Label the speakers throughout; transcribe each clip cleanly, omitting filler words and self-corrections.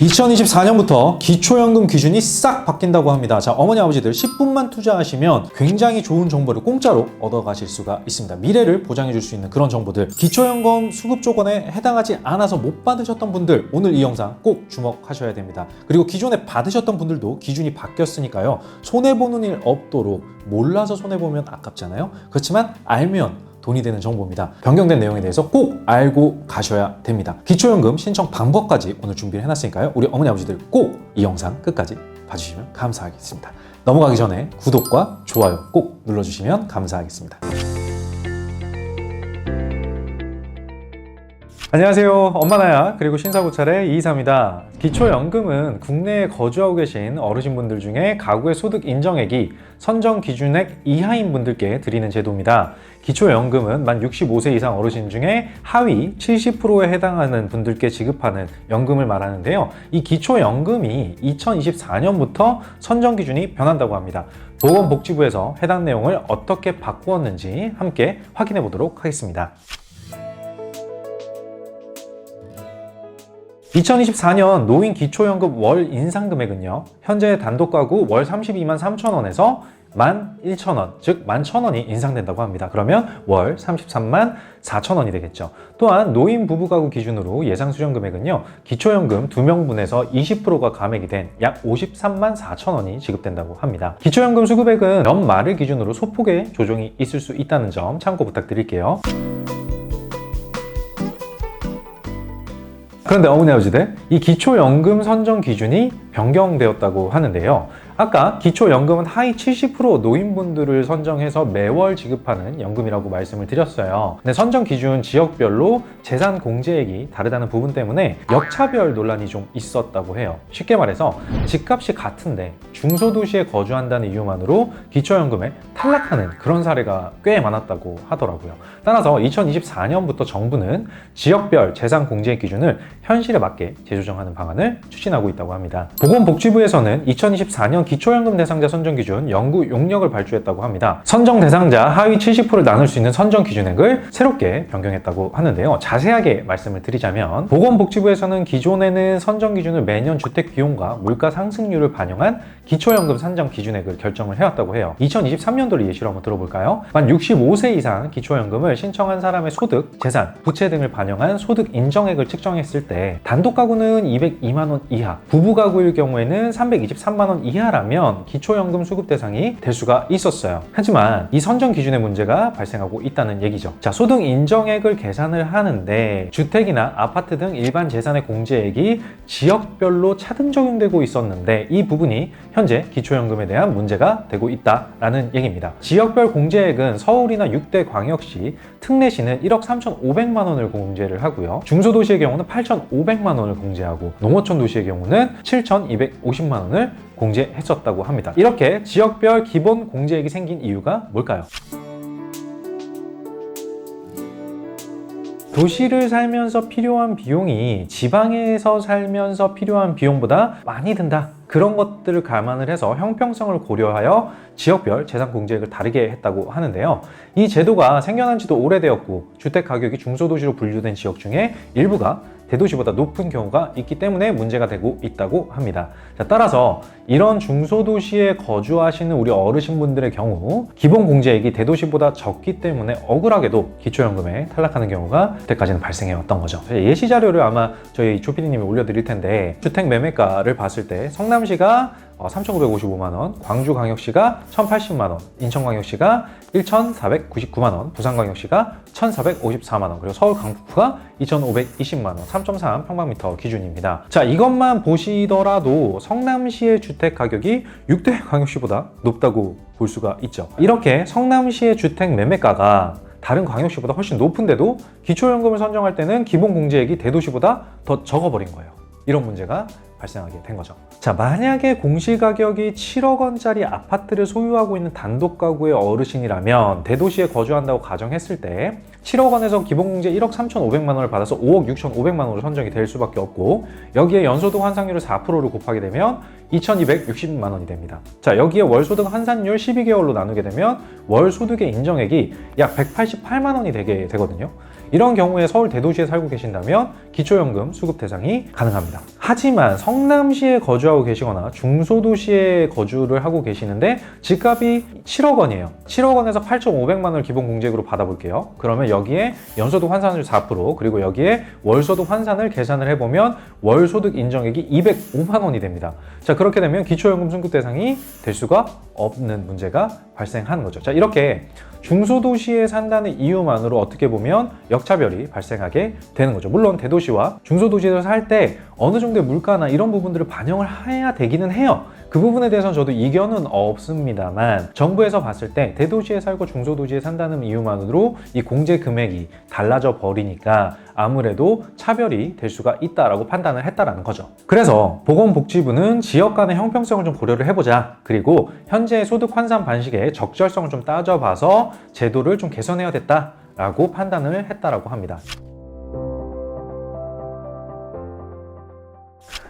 Speaker 1: 2024년부터 기초연금 기준이 싹 바뀐다고 합니다. 자, 어머니 아버지들 10분만 투자하시면 굉장히 좋은 정보를 공짜로 얻어가실 수가 있습니다. 미래를 보장해 줄 수 있는 그런 정보들, 기초연금 수급 조건에 해당하지 않아서 못 받으셨던 분들 오늘 이 영상 꼭 주목하셔야 됩니다. 그리고 기존에 받으셨던 분들도 기준이 바뀌었으니까요, 손해보는 일 없도록, 몰라서 손해보면 아깝잖아요. 그렇지만 알면 돈이 되는 정보입니다. 변경된 내용에 대해서 꼭 알고 가셔야 됩니다. 기초연금 신청 방법까지 오늘 준비를 해놨으니까요, 우리 어머니 아버지들 꼭 이 영상 끝까지 봐주시면 감사하겠습니다. 넘어가기 전에 구독과 좋아요 꼭 눌러주시면 감사하겠습니다. 안녕하세요, 엄마나야 그리고 신사고찰의 이이사입니다. 기초연금은 국내에 거주하고 계신 어르신분들 중에 가구의 소득 인정액이 선정 기준액 이하인 분들께 드리는 제도입니다. 기초연금은 만 65세 이상 어르신 중에 하위 70%에 해당하는 분들께 지급하는 연금을 말하는데요. 이 기초연금이 2024년부터 선정 기준이 변한다고 합니다. 보건복지부에서 해당 내용을 어떻게 바꾸었는지 함께 확인해 보도록 하겠습니다. 2024년 노인 기초연금 월 인상금액은요, 현재 단독가구 월 32만 3천원에서 11,000원, 즉 11,000원이 인상된다고 합니다. 그러면 월 33만 4천원이 되겠죠. 또한 노인 부부가구 기준으로 예상 수령 금액은요, 기초연금 2명분에서 20%가 감액이 된 약 53만 4천원이 지급된다고 합니다. 기초연금 수급액은 연말을 기준으로 소폭의 조정이 있을 수 있다는 점 참고 부탁드릴게요. 그런데 어머니 아버지들, 이 기초연금 선정 기준이 변경되었다고 하는데요. 아까 기초연금은 하위 70% 노인분들을 선정해서 매월 지급하는 연금이라고 말씀을 드렸어요. 근데 선정 기준 지역별로 재산 공제액이 다르다는 부분 때문에 역차별 논란이 좀 있었다고 해요. 쉽게 말해서 집값이 같은데 중소도시에 거주한다는 이유만으로 기초연금에 탈락하는 그런 사례가 꽤 많았다고 하더라고요. 따라서 2024년부터 정부는 지역별 재산 공제액 기준을 현실에 맞게 재조정하는 방안을 추진하고 있다고 합니다. 보건복지부에서는 2024년 기초연금 대상자 선정 기준 연구 용역을 발주했다고 합니다. 선정 대상자 하위 70%를 나눌 수 있는 선정 기준액을 새롭게 변경했다고 하는데요. 자세하게 말씀을 드리자면, 보건복지부에서는 기존에는 선정 기준을 매년 주택 비용과 물가 상승률을 반영한 기초연금 산정 기준액을 결정을 해왔다고 해요. 2023년도를 예시로 한번 들어볼까요? 만 65세 이상 기초연금을 신청한 사람의 소득, 재산, 부채 등을 반영한 소득 인정액을 측정했을 때 단독 가구는 202만 원 이하, 부부 가구일 경우에는 323만 원 이하라면 기초연금 수급 대상이 될 수가 있었어요. 하지만 이 선정 기준에 문제가 발생하고 있다는 얘기죠. 자, 소득 인정액을 계산을 하는데 주택이나 아파트 등 일반 재산의 공제액이 지역별로 차등 적용되고 있었는데 이 부분이 현재 기초연금에 대한 문제가 되고 있다라는 얘기입니다. 지역별 공제액은 서울이나 6대 광역시, 특례시는 1억 3,500만 원을 공제를 하고요. 중소도시의 경우는 8,500만 원을 공제하고 농어촌 도시의 경우는 7,250만 원을 공제했었다고 합니다. 이렇게 지역별 기본 공제액이 생긴 이유가 뭘까요? 도시를 살면서 필요한 비용이 지방에서 살면서 필요한 비용보다 많이 든다. 그런 것들을 감안을 해서 형평성을 고려하여 지역별 재산 공제액을 다르게 했다고 하는데요. 이 제도가 생겨난 지도 오래되었고 주택 가격이 중소도시로 분류된 지역 중에 일부가 대도시보다 높은 경우가 있기 때문에 문제가 되고 있다고 합니다. 자, 따라서 이런 중소도시에 거주하시는 우리 어르신분들의 경우 기본 공제액이 대도시보다 적기 때문에 억울하게도 기초연금에 탈락하는 경우가 그때까지는 발생해 왔던 거죠. 예시 자료를 아마 저희 조피디님이 올려드릴 텐데, 주택 매매가를 봤을 때 성남시가 3,955만 원, 광주광역시가 1,080만 원, 인천광역시가 1,499만 원, 부산광역시가 1,454만 원, 그리고 서울 강북구가 2,520만 원, 3.3 평방미터 기준입니다. 자, 이것만 보시더라도 성남시의 주택 가격이 6대 광역시보다 높다고 볼 수가 있죠. 이렇게 성남시의 주택 매매가가 다른 광역시보다 훨씬 높은데도 기초연금을 선정할 때는 기본 공제액이 대도시보다 더 적어버린 거예요. 이런 문제가 발생하게 된 거죠. 자, 만약에 공시가격이 7억 원짜리 아파트를 소유하고 있는 단독 가구의 어르신이라면 대도시에 거주한다고 가정했을 때 7억 원에서 기본공제 1억 3,500만 원을 받아서 5억 6,500만 원으로 선정이 될 수밖에 없고, 여기에 연소득 환산율을 4%를 곱하게 되면 2,260만 원이 됩니다. 자, 여기에 월소득 환산율 12개월로 나누게 되면 월소득의 인정액이 약 188만 원이 되게 되거든요. 이런 경우에 서울 대도시에 살고 계신다면 기초연금 수급 대상이 가능합니다. 하지만 성남시에 거주하고 계시거나 중소도시에 거주를 하고 계시는데 집값이 7억 원이에요. 7억 원에서 8,500만 원을 기본 공제액으로 받아볼게요. 그러면 여기에 연소득 환산율 4%, 그리고 여기에 월소득 환산을 계산을 해보면 월소득 인정액이 205만 원이 됩니다. 자, 그렇게 되면 기초연금 수급 대상이 될 수가 없는 문제가 발생하는 거죠. 자, 이렇게 중소도시에 산다는 이유만으로 어떻게 보면 역차별이 발생하게 되는 거죠. 물론 대도시와 중소도시에서 살 때 어느 정도의 물가나 이런 부분들을 반영을 해야 되기는 해요. 그 부분에 대해서는 저도 이견은 없습니다만, 정부에서 봤을 때 대도시에 살고 중소도시에 산다는 이유만으로 이 공제 금액이 달라져 버리니까 아무래도 차별이 될 수가 있다라고 판단을 했다라는 거죠. 그래서 보건복지부는 지역 간의 형평성을 좀 고려를 해보자, 그리고 현재 소득 환산 방식의 적절성을 좀 따져봐서 제도를 좀 개선해야겠다라고 판단을 했다라고 합니다.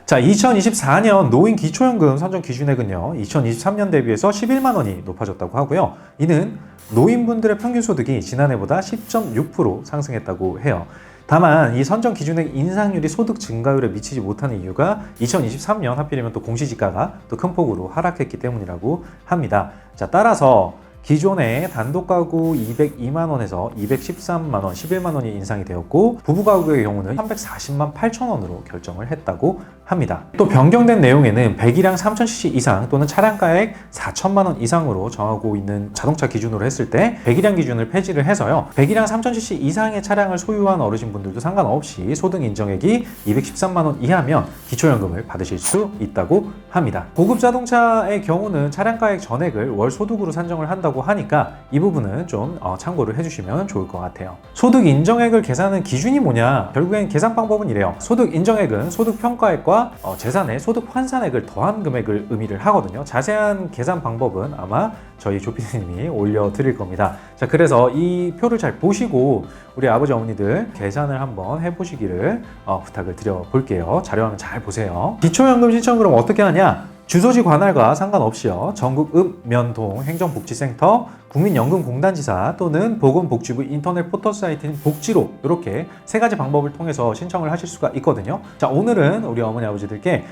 Speaker 1: 자, 2024년 노인 기초연금 선정 기준액은요, 2023년 대비해서 11만 원이 높아졌다고 하고요. 이는 노인분들의 평균 소득이 지난해보다 10.6% 상승했다고 해요. 다만 이 선정 기준액 인상률이 소득 증가율에 미치지 못하는 이유가 2023년 하필이면 또 공시지가가 또 큰 폭으로 하락했기 때문이라고 합니다. 자, 따라서 기존의 단독가구 202만 원에서 213만 원, 11만 원이 인상이 되었고, 부부가구의 경우는 340만 8천 원으로 결정을 했다고 합니다. 또 변경된 내용에는 배기량 3000cc 이상 또는 차량가액 4천만 원 이상으로 정하고 있는 자동차 기준으로 했을 때 배기량 기준을 폐지를 해서요, 배기량 3000cc 이상의 차량을 소유한 어르신분들도 상관없이 소득 인정액이 213만 원 이하면 기초연금을 받으실 수 있다고 합니다. 고급 자동차의 경우는 차량가액 전액을 월 소득으로 산정을 한다고 하니까 이 부분은 좀 참고를 해주시면 좋을 것 같아요. 소득 인정액을 계산하는 기준이 뭐냐? 결국엔 계산 방법은 이래요. 소득 인정액은 소득 평가액과 재산의 소득 환산액을 더한 금액을 의미를 하거든요. 자세한 계산 방법은 아마 저희 조피디님이 올려드릴 겁니다. 자, 그래서 이 표를 잘 보시고 우리 아버지 어머니들 계산을 한번 해보시기를 부탁을 드려볼게요. 자료화면 잘 보세요. 기초연금 신청 그럼 어떻게 하냐? 주소지 관할과 상관없이요, 전국 읍면동 행정복지센터, 국민연금공단지사 또는 보건복지부 인터넷 포털 사이트인 복지로, 이렇게 세 가지 방법을 통해서 신청을 하실 수가 있거든요. 자, 오늘은 우리 어머니 아버지들께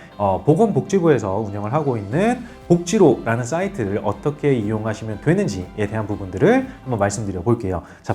Speaker 1: 보건복지부에서 운영을 하고 있는 복지로라는 사이트를 어떻게 이용하시면 되는지에 대한 부분들을 한번 말씀드려 볼게요. 자,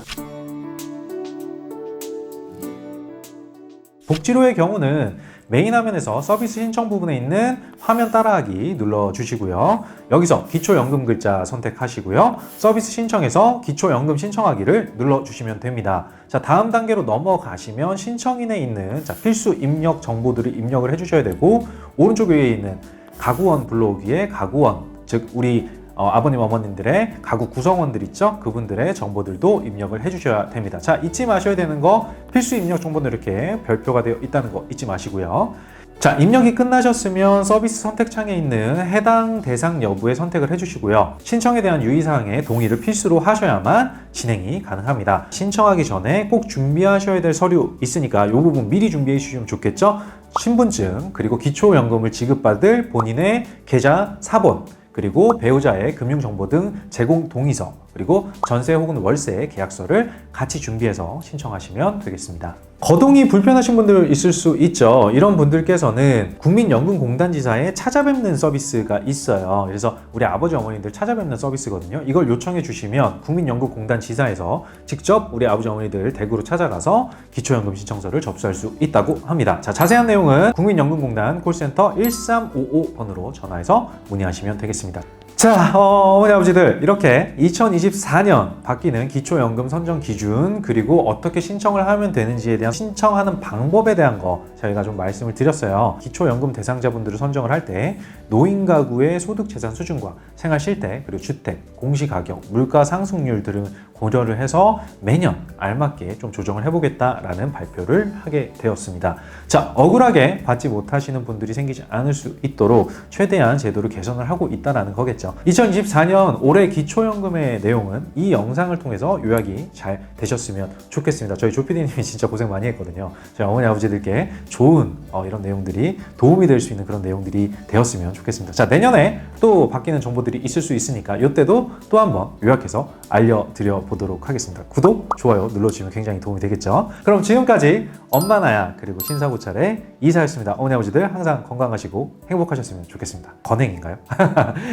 Speaker 1: 복지로의 경우는 메인 화면에서 서비스 신청 부분에 있는 화면 따라하기 눌러주시고요. 여기서 기초연금 글자 선택하시고요. 서비스 신청에서 기초연금 신청하기를 눌러주시면 됩니다. 자, 다음 단계로 넘어가시면 신청인에 있는 필수 입력 정보들을 입력을 해주셔야 되고, 오른쪽 위에 있는 가구원 블록위에 가구원, 즉 우리 아버님 어머님들의 가구 구성원들 있죠? 그분들의 정보들도 입력을 해주셔야 됩니다. 자, 잊지 마셔야 되는 거, 필수 입력 정보는 이렇게 별표가 되어 있다는 거 잊지 마시고요. 자, 입력이 끝나셨으면 서비스 선택창에 있는 해당 대상 여부에 선택을 해주시고요. 신청에 대한 유의사항에 동의를 필수로 하셔야만 진행이 가능합니다. 신청하기 전에 꼭 준비하셔야 될 서류 있으니까 이 부분 미리 준비해 주시면 좋겠죠? 신분증, 그리고 기초연금을 지급받을 본인의 계좌 사본, 그리고 배우자의 금융정보 등 제공 동의서, 그리고 전세 혹은 월세 계약서를 같이 준비해서 신청하시면 되겠습니다. 거동이 불편하신 분들 있을 수 있죠. 이런 분들께서는 국민연금공단지사에 찾아뵙는 서비스가 있어요. 그래서 우리 아버지 어머니들 찾아뵙는 서비스거든요. 이걸 요청해 주시면 국민연금공단지사에서 직접 우리 아버지 어머니들 댁으로 찾아가서 기초연금 신청서를 접수할 수 있다고 합니다. 자, 자세한 내용은 국민연금공단 콜센터 1355번으로 전화해서 문의하시면 되겠습니다. 자, 어머니 아버지들, 이렇게 2024년 바뀌는 기초연금 선정 기준, 그리고 어떻게 신청을 하면 되는지에 대한 신청하는 방법에 대한 거 저희가 좀 말씀을 드렸어요. 기초연금 대상자분들을 선정을 할 때 노인 가구의 소득 재산 수준과 생활 실태, 그리고 주택, 공시가격, 물가 상승률 등을 고려를 해서 매년 알맞게 좀 조정을 해보겠다라는 발표를 하게 되었습니다. 자, 억울하게 받지 못하시는 분들이 생기지 않을 수 있도록 최대한 제도를 개선을 하고 있다는 거겠죠. 있어요. 2024년 올해 기초연금의 내용은 이 영상을 통해서 요약이 잘 되셨으면 좋겠습니다. 저희 조피디님이 진짜 고생 많이 했거든요. 저희 어머니 아버지들께 좋은 이런 내용들이 도움이 될 수 있는 그런 내용들이 되었으면 좋겠습니다. 자, 내년에 또 바뀌는 정보들이 있을 수 있으니까 이때도 또 한번 요약해서 알려드려 보도록 하겠습니다. 구독, 좋아요 눌러주시면 굉장히 도움이 되겠죠. 그럼 지금까지 엄마 나야 그리고 신사고찰의 이사였습니다. 어머니 아버지들 항상 건강하시고 행복하셨으면 좋겠습니다. 건행인가요?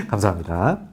Speaker 1: 감사합니다.